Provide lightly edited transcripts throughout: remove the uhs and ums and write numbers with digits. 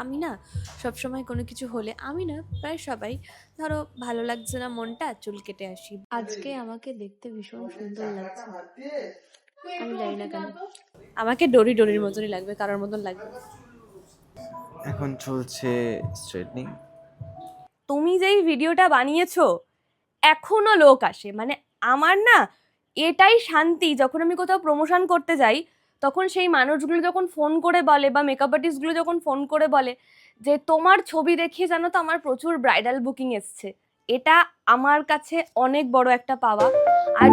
আমি না সবসময় কোনো কিছু হলে আমি না প্রায় সবাই ধরো ভালো লাগছে না মনটা চুল কেটে আসি। আজকে আমাকে দেখতে ভীষণ সুন্দর লাগছে, আমি জানি না কেন আমাকে ডোরি ডোরির মতনই লাগবে, কারোর মতন লাগবে না। এখন চলছে স্ট্রেটনিং। তুমি যেই ভিডিওটা বানিয়েছো এখনো লোক আসে, মানে আমার না এটাই শান্তি। যখন আমি কোথাও প্রমোশন করতে যাই তখন সেই মানুষগুলো যখন ফোন করে বলে বা মেকআপ আর্টিস্টগুলো যখন ফোন করে বলে যে তোমার ছবি দেখিয়ে জানো তো আমার প্রচুর ব্রাইডাল বুকিং এসছে, এটা আমার কাছে অনেক বড় একটা পাওয়া। আর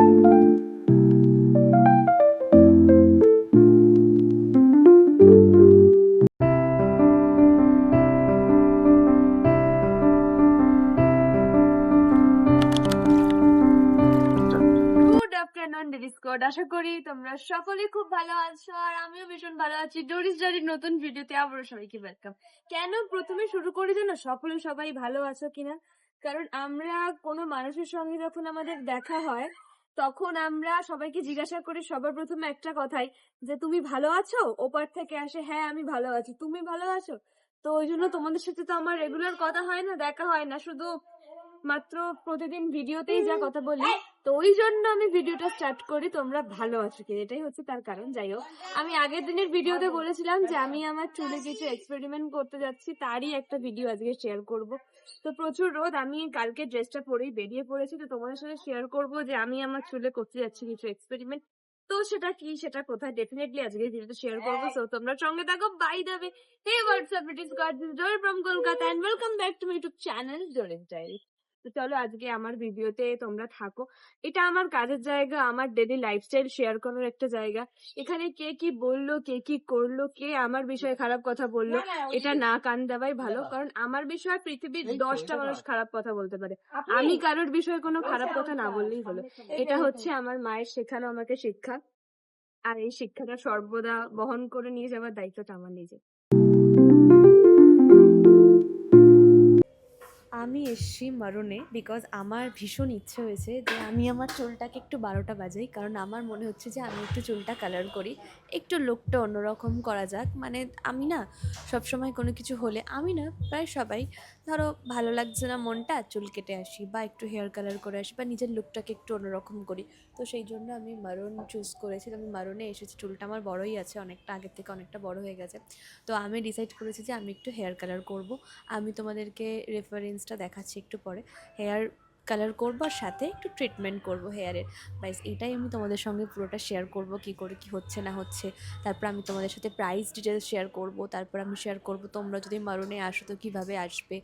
গুড আফটারনুন ডেরি স্কোয়াড, আশা করি তোমরা সকলে খুব ভালো আছো আর আমিও ভীষণ ভালো আছি। ডোরিস ডারির নতুন ভিডিওতে আবারও সবাইকে ওয়েলকাম। কেন প্রথমে শুরু করি জানো, সকলে সবাই ভালো আছো কিনা, কারণ আমরা কোনো মানুষের সঙ্গে যখন আমাদের দেখা হয় তখন আমরা সবাইকে জিজ্ঞাসা করি সবার প্রথমে একটা কথাই, যে তুমি ভালো আছো? ওপার থেকে আসে হ্যাঁ আমি ভালো আছি, তুমি ভালো আছো? তো ওই জন্য তোমাদের সাথে তো আমার রেগুলার কথা হয় না, দেখা হয় না, শুধু মাত্র প্রতিদিন ভিডিওতেই যা কথা বলি। তো ওই জন্য আমি ভিডিওটা স্টার্ট করি তোমরা ভালো আছো কি, এটাই হচ্ছে তার কারণ। যাই হোক, আমি আগের দিনের ভিডিওতে বলেছিলাম যে আমি আমার চুলে কিছু এক্সপেরিমেন্ট করতে যাচ্ছি, তারই একটা ভিডিও আজকে শেয়ার করব। তো প্রচুর রোদ, আমি কালকে ড্রেসটা পরেই বেরিয়ে পড়েছি, তো তোমাদের সাথে শেয়ার করব যে আমি আমার চুলে করতে যাচ্ছি কিছু এক্সপেরিমেন্ট। তো সেটা কি, সেটা কোথায়, ডেফিনেটলি আজকে ভিডিওতে শেয়ার করবো। সো তোমরা সঙ্গে থাকো। By the way, hey what's up, it is god this Dori from Kolkata and welcome back to my YouTube channel Dori's diary. তো চলো আজকে আমার ভিডিওতে তোমরা থাকো। এটা আমার কাজের জায়গা, আমার ডেইলি লাইফস্টাইল শেয়ার করার একটা জায়গা। এখানে কে কি বললো, কে কি করলো, কে আমার বিষয়ে খারাপ কথা বললো, এটা না কান দেওয়াই ভালো। কারণ আমার বিষয়ে পৃথিবীর 10টা মানুষ খারাপ কথা বলতে পারে, আমি কারোর বিষয়ে কোনো খারাপ কথা না বললেই হলো। এটা হচ্ছে আমার মায়ের শেখানো আমাকে শিক্ষা, আর এই শিক্ষাটা সর্বদা বহন করে নিয়ে যাওয়ার দায়িত্বটা আমার নিজের। আমি এসছি মারণে বিকজ আমার ভীষণ ইচ্ছে হয়েছে যে আমি আমার চুলটাকে একটু 12টা বাজাই, কারণ আমার মনে হচ্ছে যে আমি একটু চুলটা কালার করি, একটু লুকটা অন্যরকম করা যাক। মানে আমি না সবসময় কোনো কিছু হলে আমি না প্রায় সবাই ধরো ভালো লাগছে না মনটা চুল কেটে আসি বা একটু হেয়ার কালার করে আসি বা নিজের লুকটাকে একটু অন্যরকম করি। তো সেই জন্য আমি মারণ চুজ করেছি। আমি মারণে এসেছি, চুলটা আমার বড়ই আছে, অনেকটা আগের থেকে অনেকটা বড় হয়ে গেছে। তো আমি ডিসাইড করেছি যে আমি একটু হেয়ার কালার করব। আমি তোমাদেরকে রেফারেন্সটা দেখাচ্ছি একটু পরে। হেয়ার কালার করবো আর সাথে একটু ট্রিটমেন্ট করব হেয়ারের। বাইস এটাই আমি তোমাদের সঙ্গে পুরোটা শেয়ার করব, কি করে কি হচ্ছে না হচ্ছে। তারপর আমি তোমাদের সাথে প্রাইস ডিটেলস শেয়ার করব। তারপর আমি শেয়ার করব তোমরা যদি মারণে আসো তো কীভাবে আসবে,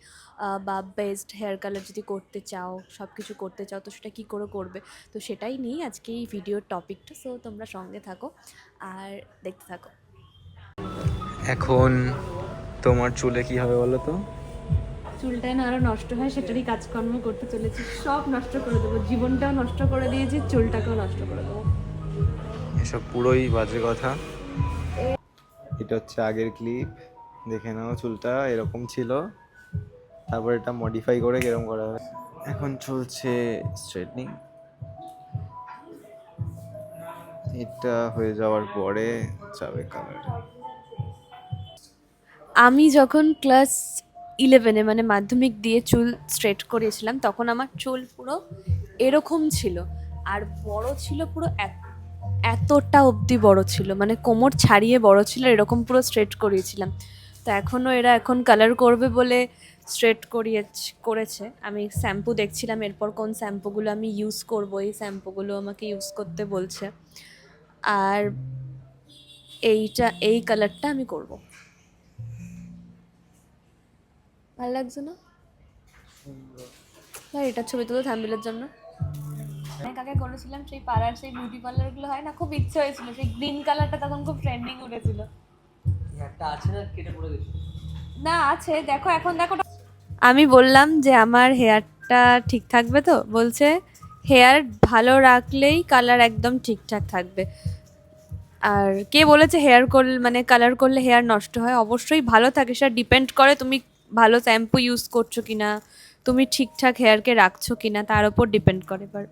বা বেস্ট হেয়ার কালার যদি করতে চাও, সব কিছু করতে চাও তো সেটা কী করে করবে। তো সেটাই নিয়ে আজকে এই ভিডিওর টপিকটা। সো তোমরা সঙ্গে থাকো আর দেখতে থাকো। এখন তোমার চুলে কি হবে বলো তো? চুলটা না আরো নষ্ট হয় সেটারই কাজকর্ম করতে চলেছি, সব নষ্ট করে দেবো, জীবনটাও নষ্ট করে দিয়েছি, চুলটাকেও নষ্ট করে দেবো। এসব পুরোই বাজে কথা। এটা হচ্ছে আগের ক্লিপ, দেখে নাও। চুলটা এরকম ছিল, তারপর এটা মডিফাই করে এরকম করা হয়। এখন চলছে স্ট্রেটনিং। এটা হয়ে যাওয়ার পরে যাবে কালার। আমি যখন ক্লাস 11-এ মানে মাধ্যমিক দিয়ে চুল স্ট্রেট করিয়েছিলাম তখন আমার চুল পুরো এরকম ছিল, আর বড় ছিল পুরো এতটা অবধি বড় ছিল, মানে কোমর ছাড়িয়ে বড় ছিল, এরকম পুরো স্ট্রেট করিয়েছিলাম। তো এখনও এরা এখন কালার করবে বলে স্ট্রেট করেছে। আমি শ্যাম্পু দেখছিলাম এরপর কোন শ্যাম্পুগুলো আমি ইউজ করব, এই শ্যাম্পুগুলো আমাকে ইউজ করতে বলছে। আর এই কালারটা আমি করব। ভালো লাগছে না ভাই? এটা ছবি তুলো থাম্বনেলের জন্য। অনেক আগে করেছিলাম সেই পাড়ার সেই বিউটি পার্লার গুলো হয় না, খুব ইচ্ছে হয়েছিল, সেই গ্রিন কালারটা তখন খুব ট্রেন্ডিং উঠেছিল। একটা আছে না, কেটে পড়ে গেছে। না আছে, দেখো এখন দেখো। আমি বললাম যে আমার হেয়ারটা ঠিক থাকবে, তো বলছে হেয়ার ভালো রাখলেই কালার একদম ঠিকঠাক থাকবে। আর কে বলেছে হেয়ার করলে মানে কালার করলে হেয়ার নষ্ট হয়? অবশ্যই ভালো থাকে, সেটা ডিপেন্ড করে তুমি ভালো শ্যাম্পু ইউজ করছো কিনা, তুমি ঠিকঠাক হেয়ারকে রাখছো কিনা, তার উপর ডিপেন্ড করে। এবার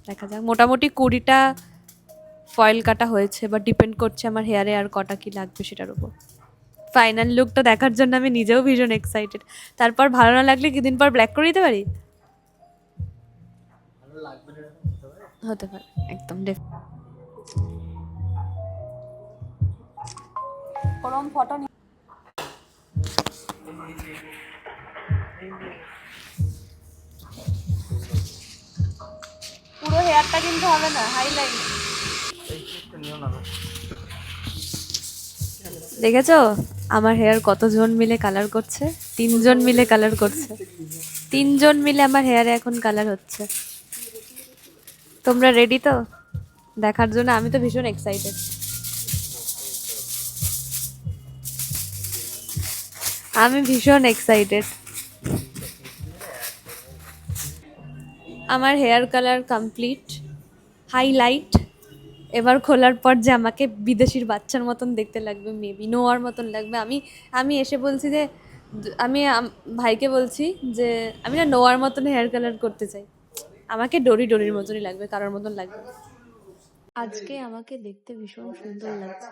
দেখা যাক, মোটামুটি 20টা ফয়েল কাটা হয়েছে, বা ডিপেন্ড করছে আমার হেয়ারে আর কটা কি লাগবে সেটার উপর। ফাইনাল লুকটা দেখার জন্য আমি নিজেও ভীষণ এক্সাইটেড। তারপর ভালো না লাগলে কিছুদিন পর ব্ল্যাক করে দিতে পারি। হতে পারে একদম গরম ফটো পুরো হেয়ারটা কিন্তু হবে না, হাইলাইট। দেখেছো আমার হেয়ার কতজন মিলে কালার করছে? 3জন মিলে কালার করছে। 3জন মিলে আমার হেয়ারে এখন কালার হচ্ছে। তোমরা রেডি তো দেখার জন্য? আমি তো ভীষণ এক্সাইটেড। আমি ভীষণ এক্সাইটেড। আমার হেয়ার কালার কমপ্লিট, হাইলাইট। এবার খোলার পর যে আমাকে বিদেশির বাচ্চার মতন দেখতে লাগবে, মেবি নোয়ার মতন লাগবে। আমি এসে বলছি যে আমি ভাইকে বলছি যে আমি না নোয়ার মতন হেয়ার কালার করতে চাই। আমাকে ডরির মতনই লাগবে, কারোর মতন লাগবে। আজকে আমাকে দেখতে ভীষণ সুন্দর লাগছে,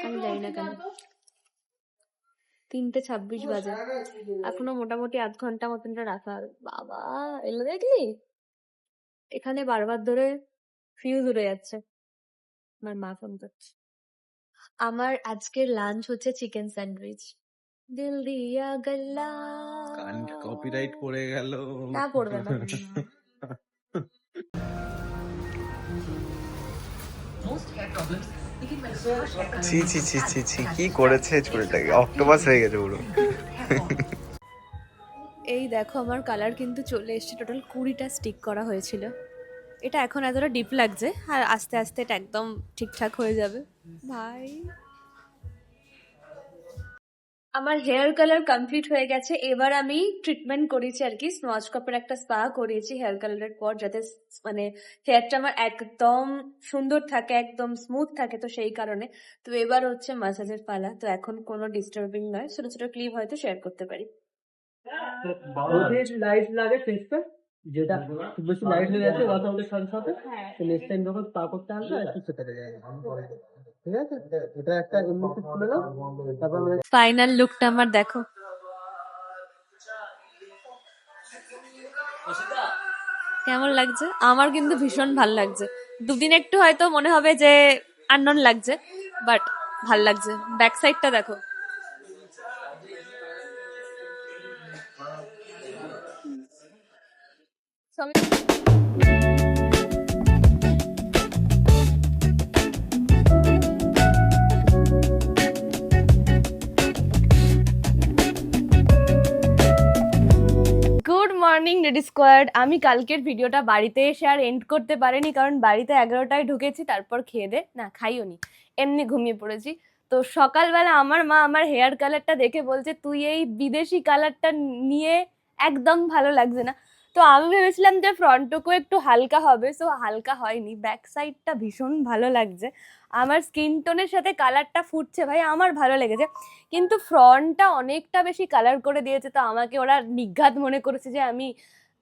আমি জানি না কেন। 3:26 বাজে, এখনো মোটামুটি আধ ঘন্টা মতনটা রাখা হবে। বাবা এলো দেখলি, এখানে বারবার ধরে ফিউজ উড়ে যাচ্ছে। আমার মা ফোন করছে। আমার আজকের লাঞ্চ হচ্ছে চিকেন স্যান্ডউইচ। দিল দিয়া গল্লা। কপিরাইট পড়ে গেল। না পড়বে না। ছি ছি ছি ছি ছি, কি করেছে চুলটাকে, অক্টোপাস হয়ে গেছে পুরো। এই দেখো আমার কালার কিন্তু চলে এসেছে। টোটাল 20টা স্টিক করা হয়েছিল। এটা এখন এতটা ডিপ লাগছে, আর আস্তে আস্তে এটা একদম ঠিকঠাক হয়ে যাবে। ভাই আমার হেয়ার কালার কমপ্লিট হয়ে গেছে। এবার আমি ট্রিটমেন্ট করেছি আর কি, স্মচকপের একটা স্পা করিয়েছি হেয়ার কালারের পর, যাতে মানে হেয়ারটা আমার একদম সুন্দর থাকে, একদম স্মুথ থাকে। তো সেই কারণে তো এবার হচ্ছে ম্যাসাজের পালা। তো এখন কোনো ডিস্টার্বিং নয়, ছোট ছোট ক্লিপ হয়তো শেয়ার করতে পারি। লাইট লাগে ফেসটা, যেটা খুব বেশি লাইট হয়ে যাচ্ছে ওয়ার্কআউটের সাথে সাথে, তো নেক্সট টাইম যখন পা করতে আসবে একটু সেটাতে যায়। ঠিক আছে, এটা একটা এমনিতে খুলে নাও, তারপর ফাইনাল লুকটা আমার দেখো কেমন লাগছে। আমার কিন্তু ভীষণ ভাল লাগছে। দুদিন একটু হয়তো মনে হবে যে আননোন লাগছে, বাট ভাল লাগছে। ব্যাক সাইডটা দেখো। Good morning ready squad. আমি কালকের ভিডিওটা বাড়িতে এসে আর এন্ড করতে পারিনি, কারণ বাড়িতে 11টায় ঢুকেছি, তারপর খেয়ে দে না খাইও নি, এমনি ঘুমিয়ে পড়েছি। তো সকালবেলা আমার মা আমার হেয়ার কালারটা দেখে বলছে তুই এই বিদেশি কালারটা নিয়ে একদম ভালো লাগছে না। তো আমি ভেবেছিলাম যে ফ্রন্টটুকু একটু হালকা হবে, সো হালকা হয়নি। ব্যাক সাইডটা ভীষণ ভালো লাগছে, আমার স্কিন টোনের সাথে কালারটা ফুটছে ভাই, আমার ভালো লেগেছে। কিন্তু ফ্রন্টটা অনেকটা বেশি কালার করে দিয়েছে। তো আমাকে ওরা নিঘাত মনে করেছে যে আমি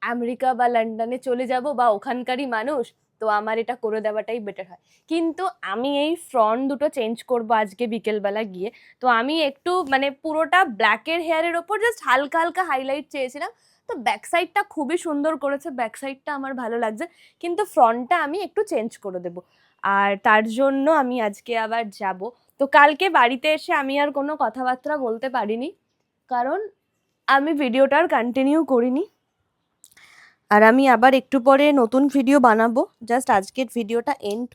আমেরিকা বা লন্ডনে চলে যাব বা ওখানকারই মানুষ, তো আমার এটা করে দেওয়াটাই বেটার হয়। কিন্তু আমি এই ফ্রন্ট দুটো চেঞ্জ করব আজকে বিকেলবেলা গিয়ে। তো আমি একটু মানে পুরোটা ব্ল্যাকের হেয়ারের ওপর জাস্ট হালকা হালকা হাইলাইট চেয়েছিলাম। তো ব্যাক সাইডটা খুবই সুন্দর করেছে, ব্যাক সাইডটা আমার ভালো লাগছে, কিন্তু ফ্রন্টটা আমি একটু চেঞ্জ করে দেবো। আর তার জন্য আমি আজকে আবার যাব। তো কালকে বাড়িতে এসে আমি আর কোনো কথাবার্তা বলতে পারিনি, কারণ আমি ভিডিওটা আর কন্টিনিউ করিনি। আর আমি আবার একটু পরে নতুন ভিডিও বানাবো। জাস্ট আজকের ভিডিওটা এন্ড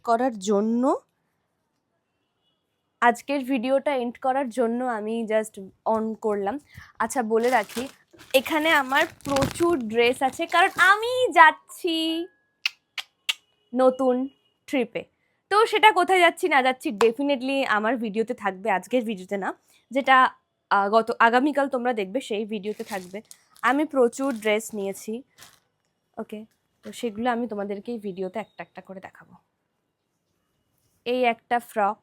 করার জন্য আমি জাস্ট অন করলাম। আচ্ছা বলে রাখি, এখানে আমার প্রচুর ড্রেস আছে, কারণ আমি যাচ্ছি নতুন ট্রিপে। তো সেটা কোথায় যাচ্ছি না যাচ্ছি ডেফিনেটলি আমার ভিডিওতে থাকবে, আজকের ভিডিওতে না, যেটা আগামীকাল তোমরা দেখবে সেই ভিডিওতে থাকবে। আমি প্রচুর ড্রেস নিয়েছি, ওকে, তো সেগুলো আমি তোমাদেরকে এই ভিডিওতে একটা একটা করে দেখাবো। এই একটা ফ্রক,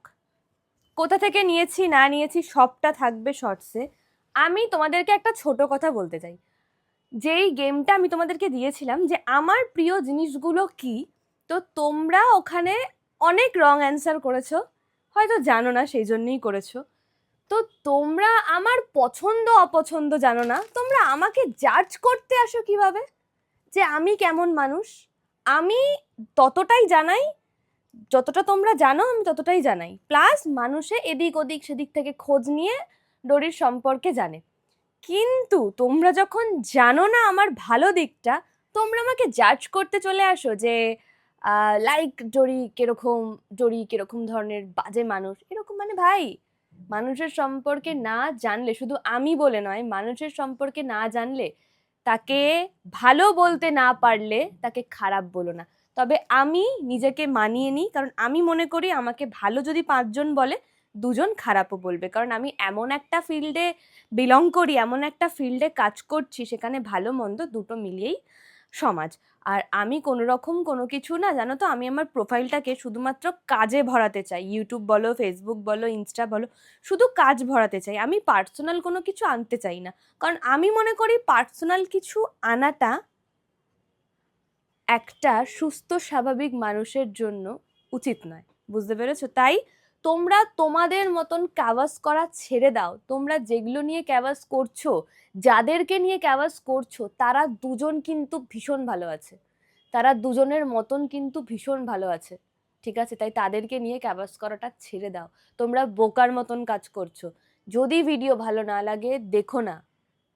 কোথা থেকে নিয়েছি না নিয়েছি সবটা থাকবে শর্টসে। আমি তোমাদেরকে একটা ছোট কথা বলতে চাই। যেই গেমটা আমি তোমাদেরকে দিয়েছিলাম যে আমার প্রিয় জিনিসগুলো কি, তো তোমরা ওখানে অনেক রং অ্যান্সার করেছো, হয়তো জানো না সেই জন্যই করেছো। তো তোমরা আমার পছন্দ অপছন্দ জানো না, তোমরা আমাকে জাজ করতে আসো কিভাবে যে আমি কেমন মানুষ? আমি ততটাই জানাই যতটা তোমরা জানো, আমি ততটাই জানাই, প্লাস মানুষে এদিক ওদিক সেদিক থেকে খোঁজ নিয়ে ডোরির সম্পর্কে জানে। কিন্তু তোমরা যখন জানো না আমার ভালো দিকটা, তোমরা আমাকে জাজ করতে চলে আসো যে লাইক ডোরি কিরকম ধরনের বাজে মানুষ এরকম। মানে ভাই, মানুষের সম্পর্কে না জানলে, শুধু আমি বলে নয়, মানুষের সম্পর্কে না জানলে তাকে ভালো বলতে না পারলে তাকে খারাপ বলো না। তবে আমি নিজেকে মানিয়ে নিই, কারণ আমি মনে করি আমাকে ভালো যদি 5 জন বলে, 2 জন খারাপও বলবে, কারণ আমি এমন একটা ফিল্ডে বিলং করি, এমন একটা ফিল্ডে কাজ করছি, সেখানে ভালো মন্দ দুটো মিলিয়েই সমাজ। আর আমি কোনো রকম কোনো কিছু না, জানো তো, আমি আমার প্রোফাইলটাকে শুধুমাত্র কাজে ভরাতে চাই। ইউটিউব বলো, ফেসবুক বলো, ইনস্টা বলো, শুধু কাজ ভরাতে চাই, আমি পার্সোনাল কোনো কিছু আনতে চাই না। কারণ আমি মনে করি পার্সোনাল কিছু আনাটা একটা সুস্থ স্বাভাবিক মানুষের জন্য উচিত নয়, বুঝতে পেরেছো? তাই তোমরা তোমাদের মতন ক্যাভাস করা ছেড়ে দাও। তোমরা যেগুলো নিয়ে ক্যাভাস করছো, যাদেরকে নিয়ে ক্যাভাস করছো, তারা 2 জন কিন্তু ভীষণ ভালো আছে, তারা 2 জনের মতন কিন্তু ভীষণ ভালো আছে, ঠিক আছে? তাই তাদেরকে নিয়ে ক্যাভাস করাটা ছেড়ে দাও। তোমরা বোকার মতন কাজ করছো। যদি ভিডিও ভালো না লাগে দেখো না,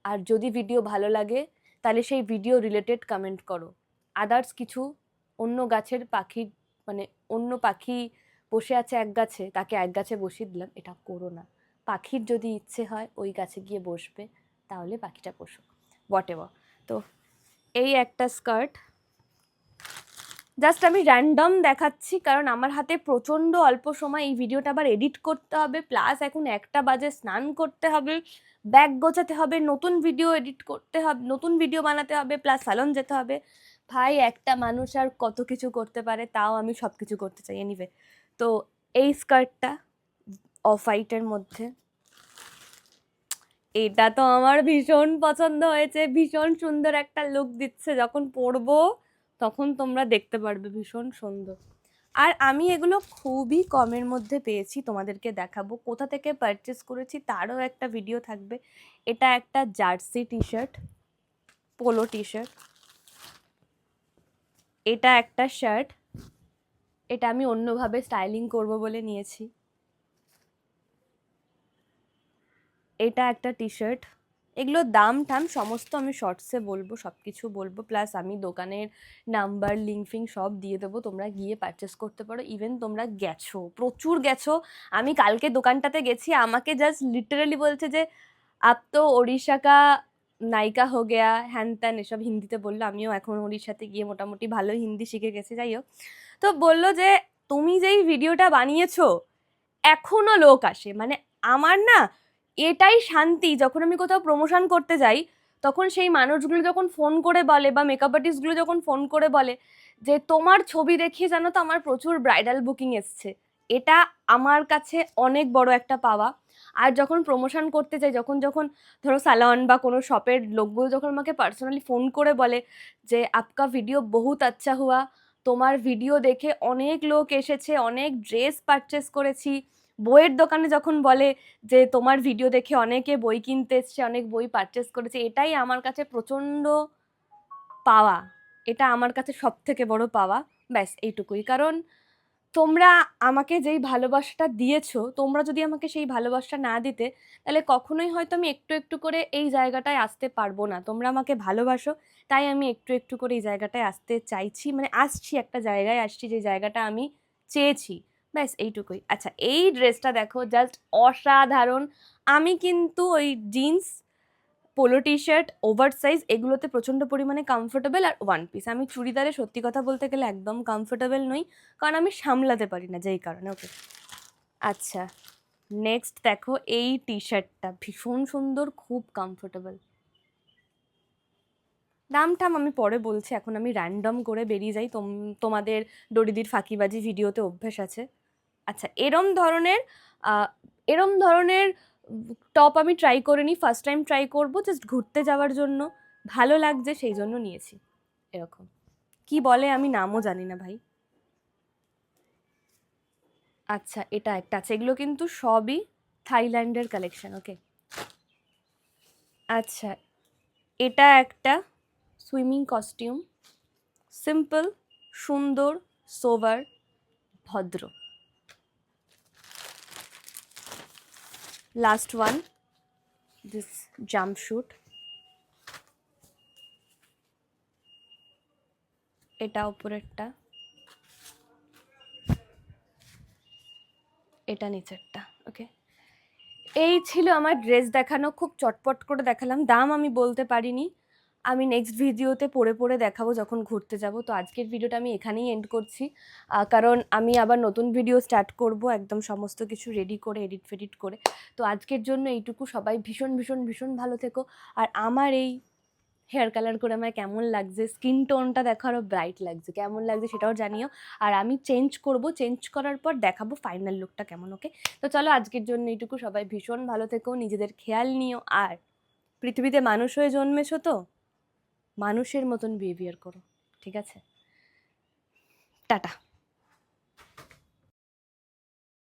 আর যদি ভিডিও ভালো লাগে তাহলে সেই ভিডিও রিলেটেড কমেন্ট করো। আদার্স কিছু, অন্য গাছের পাখি, মানে অন্য পাখি বসে আছে এক গাছে, তাকে এক গাছে বসিয়ে দিলাম, এটা করো না। পাখির যদি ইচ্ছে হয় ওই গাছে গিয়ে বসবে, তাহলে পাখিটা বসুক, হোয়াটএভার। তো এই একটা স্কার্ট জাস্ট আমি র্যান্ডম দেখাচ্ছি, কারণ আমার হাতে প্রচণ্ড অল্প সময়, এই ভিডিওটা আবার এডিট করতে হবে, প্লাস এখন 1টা বাজে, স্নান করতে হবে, ব্যাগ গোছাতে হবে, নতুন ভিডিও এডিট করতে হবে, নতুন ভিডিও বানাতে হবে, প্লাস স্যালন যেতে হবে। ভাই, একটা মানুষ আর কত কিছু করতে পারে, তাও আমি সব কিছু করতে চাই। এনিওয়ে, তো এই স্কার্টটা অফ হোয়াইটের মধ্যে, এটা তো আমার ভীষণ পছন্দ হয়েছে, ভীষণ সুন্দর একটা লুক দিচ্ছে, যখন পরবো তখন তোমরা দেখতে পারবে, ভীষণ সুন্দর। আর আমি এগুলো খুবই কমের মধ্যে পেয়েছি, তোমাদেরকে দেখাবো কোথা থেকে পারচেস করেছি, তারও একটা ভিডিও থাকবে। এটা একটা jersey T shirt, polo T shirt, এটা একটা শার্ট, এটা আমি অন্যভাবে স্টাইলিং করব বলে নিয়েছি। এটা একটা টি শার্ট। এগুলোর দাম টাম সমস্ত আমি শর্টসে বলবো, সব কিছু বলবো, প্লাস আমি দোকানের নাম্বার, লিঙ্ক ফিঙ্ক সব দিয়ে দেবো, তোমরা গিয়ে পারচেস করতে পারো। ইভেন তোমরা গেছো, প্রচুর গেছো, আমি কালকে দোকানটাতে গেছি, আমাকে জাস্ট লিটারালি বলছে যে আপ তো ওড়িশা কা নায়িকা হো গেয়া, হ্যান ত্যান এসব হিন্দিতে বললো। আমিও এখন ওড়িশাতে গিয়ে মোটামুটি ভালো হিন্দি শিখে গেছি, যাই হোক। তো বললো যে তুমি যেই ভিডিওটা বানিয়েছো এখনো লোক আসে, মানে আমার না এটাই শান্তি, যখন আমি কোথাও প্রমোশন করতে যাই, তখন সেই মানুষগুলো যখন ফোন করে বলে, বা মেকআপ আর্টিস্টগুলো যখন ফোন করে বলে যে তোমার ছবি দেখিয়ে জানো তো আমার প্রচুর ব্রাইডাল বুকিং এসছে, এটা আমার কাছে অনেক বড় একটা পাওয়া। আর যখন প্রমোশন করতে যাই, যখন যখন ধরো স্যালন বা কোনো শপের লোকগুলো যখন আমাকে পার্সোনালি ফোন করে বলে যে আপকা ভিডিও বহুত আচ্ছা হুয়া, তোমার ভিডিও দেখে অনেক লোক এসেছে, অনেক ড্রেস পারচেস করেছি, বইয়ের দোকানে যখন বলে যে তোমার ভিডিও দেখে অনেকে বই কিনতে এসছে, অনেক বই পারচেস করেছে, এটাই আমার কাছে প্রচণ্ড পাওয়া, এটা আমার কাছে সব থেকে বড় পাওয়া। ব্যাস এইটুকুই। কারণ তোমরা আমাকে যেই ভালোবাসাটা দিয়েছো, তোমরা যদি আমাকে সেই ভালোবাসাটা না দিতে, তাহলে কখনোই হয়তো আমি একটু একটু করে এই জায়গাটায় আসতে পারবো না। তোমরা আমাকে ভালোবাসো, তাই আমি একটু একটু করে এই জায়গাটায় আসতে চাইছি, মানে আসছি, একটা জায়গায় আসছি যে জায়গাটা আমি চেয়েছি। ব্যাস এইটুকুই। আচ্ছা, এই ড্রেসটা দেখো, জাস্ট অসাধারণ। আমি কিন্তু ওই jeans, polo T shirt, over size এগুলোতে প্রচণ্ড পরিমাণে কমফোর্টেবল, আর ওয়ান পিস। আমি চুড়িদারে সত্যি কথা বলতে গেলে একদম কমফোর্টেবল নই, কারণ আমি সামলাতে পারি না, যেই কারণে। ওকে, আচ্ছা, নেক্সট দেখো এই টি শার্টটা, ভীষণ সুন্দর, খুব কমফোর্টেবল। দামটাম আমি পরে বলছি, এখন আমি র্যান্ডম করে বেরিয়ে যাই, তোমাদের ডরিদির ফাঁকিবাজি ভিডিওতে অভ্যেস আছে। আচ্ছা, এরম ধরনের টপ আমি ট্রাই করিনি, ফার্স্ট টাইম ট্রাই করবো, জাস্ট ঘুরতে যাওয়ার জন্য, ভালো লাগছে সেই জন্য নিয়েছি। এরকম কি বলে আমি নামও জানি না ভাই। আচ্ছা, এটা একটা আছে, এগুলো কিন্তু সবই থাইল্যান্ডের কালেকশন। ওকে, আচ্ছা, এটা একটা সুইমিং কস্টিউম, সিম্পল, সুন্দর, সোবার, ভদ্র। Last one, this jumpsuit. এটা উপরেরটা, এটা নিচেরটা। ওকে, এই ছিল আমার ড্রেস দেখানো, খুব চটপট করে দেখালাম। দাম আমি বলতে পারিনি, আমি নেক্সট ভিডিওতে পরে পরে দেখাবো যখন ঘুরতে যাব। তো আজকের ভিডিওটা আমি এখানেই এন্ড করছি, কারণ আমি আবার নতুন ভিডিও স্টার্ট করব একদম সমস্ত কিছু রেডি করে, এডিট ফেডিট করে। তো আজকের জন্য এইটুকু। সবাই ভীষণ ভীষণ ভীষণ ভালো থেকো। আর আমার এই হেয়ার কালার করে আমার কেমন লাগছে, স্কিন টোনটা দেখো আরও ব্রাইট লাগছে, কেমন লাগছে সেটাও জানিও। আর আমি চেঞ্জ করব, চেঞ্জ করার পর দেখাবো ফাইনাল লুকটা কেমন। ওকে, তো চলো আজকের জন্য এইটুকু। সবাই ভীষণ ভালো থেকো, নিজেদের খেয়াল নিও। আর পৃথিবীতে মানুষ হয়ে জন্মেছো তো মানুষের মতন বিহেভিয়ার করো, ঠিক আছে? টাটা।